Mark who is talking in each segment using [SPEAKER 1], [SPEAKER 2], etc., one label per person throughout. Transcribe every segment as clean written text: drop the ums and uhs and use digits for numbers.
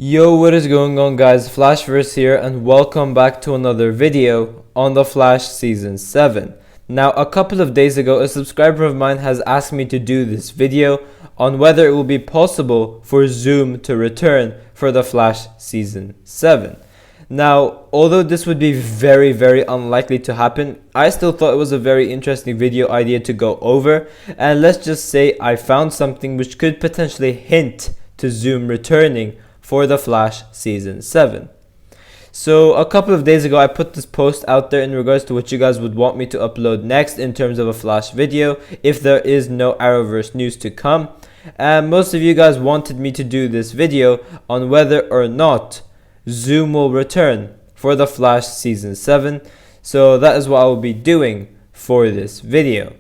[SPEAKER 1] Yo, what is going on, guys? Flashverse here, and welcome back to another video on The Flash Season 7. Now, a couple of days ago, a subscriber of mine has asked me to do this video on whether it will be possible for Zoom to return for The Flash Season 7. Now, although this would be very unlikely to happen, I still thought it was a very interesting video idea to go over, and let's just say I found something which could potentially hint to Zoom returning for The Flash Season 7. So a couple of days ago I put this post out there in regards to what you guys would want me to upload next in terms of a Flash video if there is no Arrowverse news to come, and most of you guys wanted me to do this video on whether or not Zoom will return for The Flash Season 7, so that is what I will be doing for this video.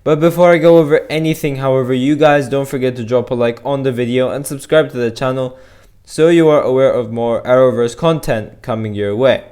[SPEAKER 1] But before I go over anything, however, you guys don't forget to drop a like on the video and subscribe to the channel so you are aware of more Arrowverse content coming your way.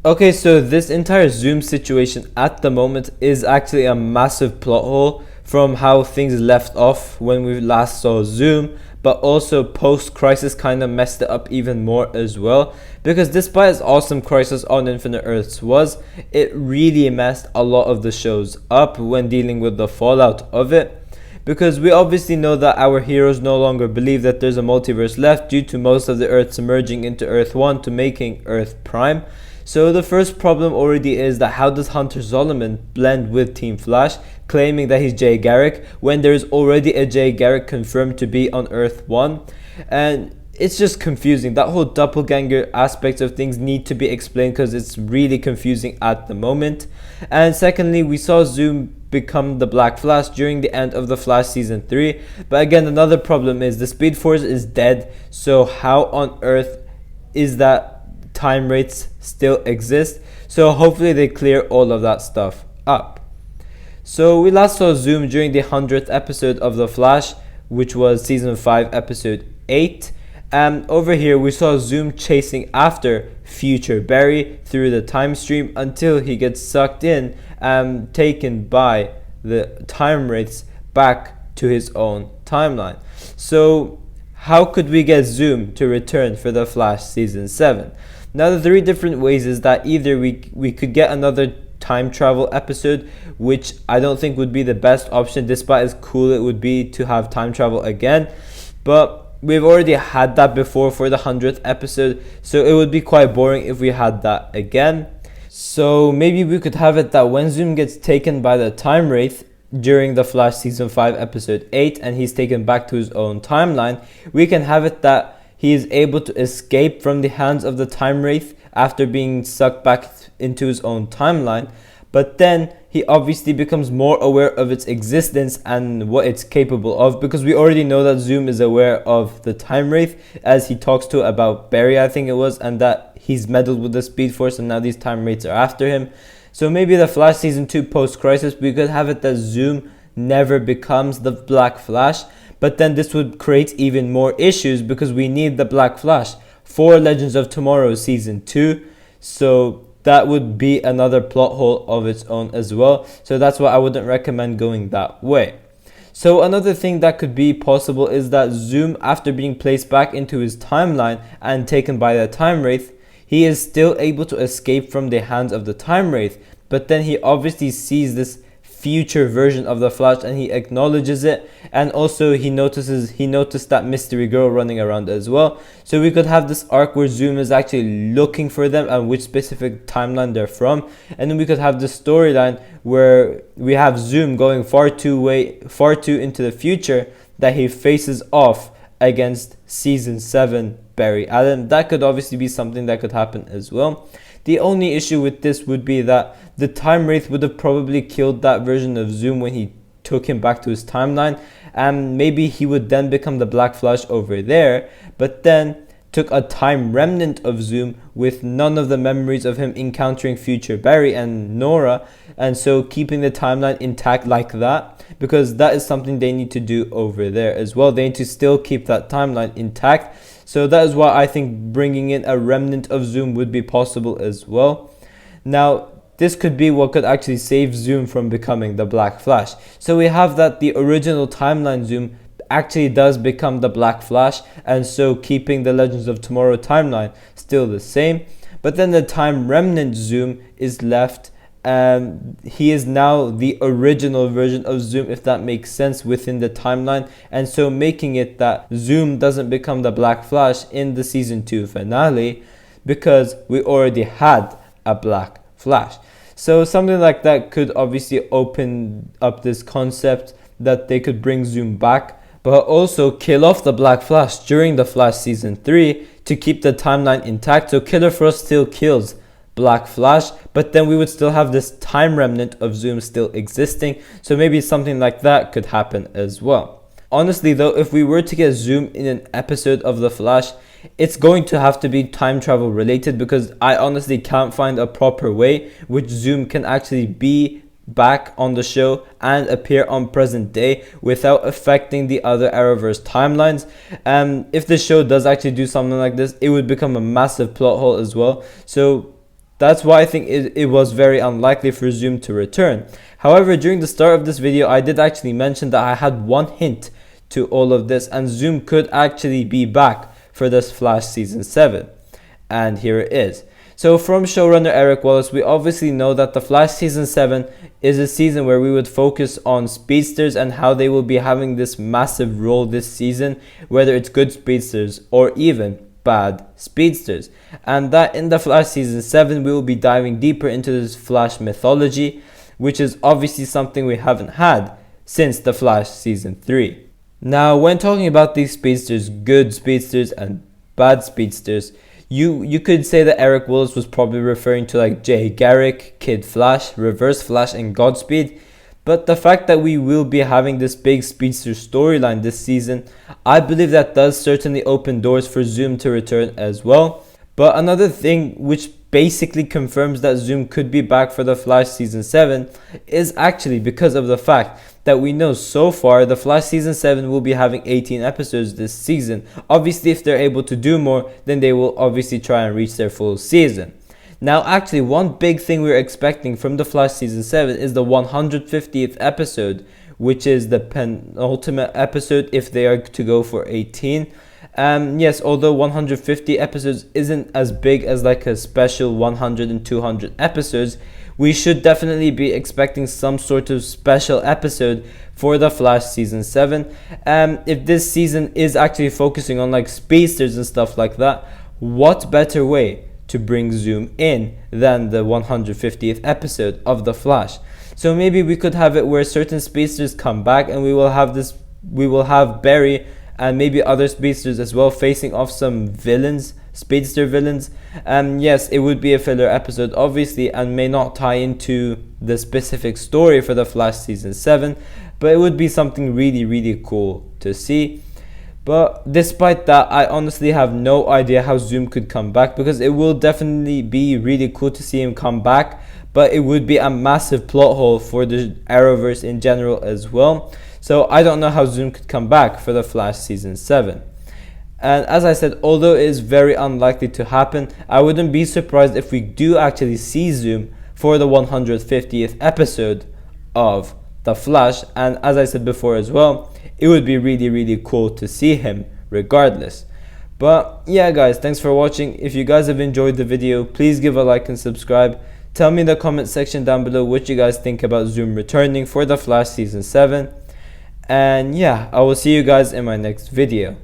[SPEAKER 1] Okay, so this entire Zoom situation at the moment is actually a massive plot hole from how things left off when we last saw Zoom, but also post-Crisis kind of messed it up even more as well, because despite as awesome Crisis on Infinite Earths was, it really messed a lot of the shows up when dealing with the fallout of it. Because we obviously know that our heroes no longer believe that there's a multiverse left due to most of the Earths merging into Earth 1 to making Earth Prime. So the first problem already is that how does Hunter Zolomon blend with Team Flash, claiming that he's Jay Garrick when there's already a Jay Garrick confirmed to be on Earth 1? And it's just confusing. That whole doppelganger aspect of things need to be explained because it's really confusing at the moment. And secondly, we saw Zoom become the Black Flash during the end of The Flash Season 3. But again, another problem is the Speed Force is dead. So how on earth is that time rates still exist? So hopefully they clear all of that stuff up. So we last saw Zoom during the 100th episode of The Flash, which was Season 5, Episode 8. And over here we saw Zoom chasing after future Barry through the time stream until he gets sucked in and taken by the time wraiths back to his own timeline. So how could we get Zoom to return for The Flash Season 7? Now the three different ways is that either we could get another time travel episode, which I don't think would be the best option despite as cool it would be to have time travel again, but we've already had that before for the 100th episode, so it would be quite boring if we had that again. So maybe we could have it that when Zoom gets taken by the Time Wraith during The Flash Season 5 Episode 8 and he's taken back to his own timeline, we can have it that he is able to escape from the hands of the Time Wraith after being sucked back into his own timeline, but then he obviously becomes more aware of its existence and what it's capable of, because we already know that Zoom is aware of the Time Wraith as he talks to about Barry, I think it was, and that he's meddled with the Speed Force and now these Time Wraiths are after him. So maybe The Flash Season 2 post-Crisis, we could have it that Zoom never becomes the Black Flash, but then this would create even more issues because we need the Black Flash for Legends of Tomorrow Season 2. So that would be another plot hole of its own as well. So that's why I wouldn't recommend going that way. So another thing that could be possible is that Zoom, after being placed back into his timeline and taken by the Time Wraith, he is still able to escape from the hands of the Time Wraith. But then he obviously sees this future version of the Flash and he acknowledges it, and also he noticed that mystery girl running around as well. So we could have this arc where Zoom is actually looking for them and which specific timeline they're from, and then we could have this storyline where we have Zoom going far too into the future that he faces off against Season 7 Barry Allen. That could obviously be something that could happen as well. The only issue with this would be that the Time Wraith would have probably killed that version of Zoom when he took him back to his timeline, and maybe he would then become the Black Flash over there, but then took a time remnant of Zoom with none of the memories of him encountering future Barry and Nora, and so keeping the timeline intact like that, because that is something they need to do over there as well. They need to still keep that timeline intact. So that is why I think bringing in a remnant of Zoom would be possible as well. Now, this could be what could actually save Zoom from becoming the Black Flash. So we have that the original timeline Zoom actually does become the Black Flash, and so keeping the Legends of Tomorrow timeline still the same. But then the Time Remnant Zoom is left. He is now the original version of Zoom, if that makes sense, within the timeline, and so making it that Zoom doesn't become the Black Flash in the season 2 finale, because we already had a Black Flash. So something like that could obviously open up this concept that they could bring Zoom back, but also kill off the Black Flash during the Flash season 3 to keep the timeline intact. So Killer Frost still kills Black Flash, but then we would still have this time remnant of Zoom still existing. So maybe something like that could happen as well. Honestly though, if we were to get Zoom in an episode of The Flash, it's going to have to be time travel related, because I honestly can't find a proper way which Zoom can actually be back on the show and appear on present day without affecting the other Arrowverse timelines. If the show does actually do something like this, it would become a massive plot hole as well. So that's why I think it was very unlikely for Zoom to return. However, during the start of this video, I did actually mention that I had one hint to all of this, and Zoom could actually be back for this Flash season 7. And here it is. So from showrunner Eric Wallace, we obviously know that the Flash season 7 is a season where we would focus on speedsters and how they will be having this massive role this season, whether it's good speedsters or even bad speedsters. And that in the Flash season 7 we will be diving deeper into this Flash mythology, which is obviously something we haven't had since the Flash season 3. Now when talking about these speedsters, good speedsters and bad speedsters, you could say that Eric Wallace was probably referring to like Jay Garrick, Kid Flash, Reverse Flash and Godspeed. But the fact that we will be having this big speedster storyline this season, I believe that does certainly open doors for Zoom to return as well. But another thing which basically confirms that Zoom could be back for the Flash season 7 is actually because of the fact that we know so far the Flash season 7 will be having 18 episodes this season. Obviously, if they're able to do more, then they will obviously try and reach their full season. Now actually, one big thing we're expecting from the Flash season 7 is the 150th episode, which is the penultimate episode if they are to go for 18. Yes, although 150 episodes isn't as big as like a special 100 and 200 episodes, we should definitely be expecting some sort of special episode for the Flash season 7. If this season is actually focusing on like speedsters and stuff like that, what better way to bring Zoom in than the 150th episode of the Flash? So maybe we could have it where certain speedsters come back, and we will have Barry and maybe other speedsters as well facing off some villains, speedster villains. Yes, it would be a filler episode obviously and may not tie into the specific story for the Flash season 7, but it would be something really cool to see. But despite that, I honestly have no idea how Zoom could come back, because it will definitely be really cool to see him come back, but it would be a massive plot hole for the Arrowverse in general as well. So I don't know how Zoom could come back for the Flash season 7. And as I said, although it is very unlikely to happen, I wouldn't be surprised if we do actually see Zoom for the 150th episode of The Flash. And as I said before as well, it would be really cool to see him regardless. But yeah guys, thanks for watching. If you guys have enjoyed the video, please give a like and subscribe. Tell me in the comment section down below what you guys think about Zoom returning for The Flash season 7. And yeah, I will see you guys in my next video.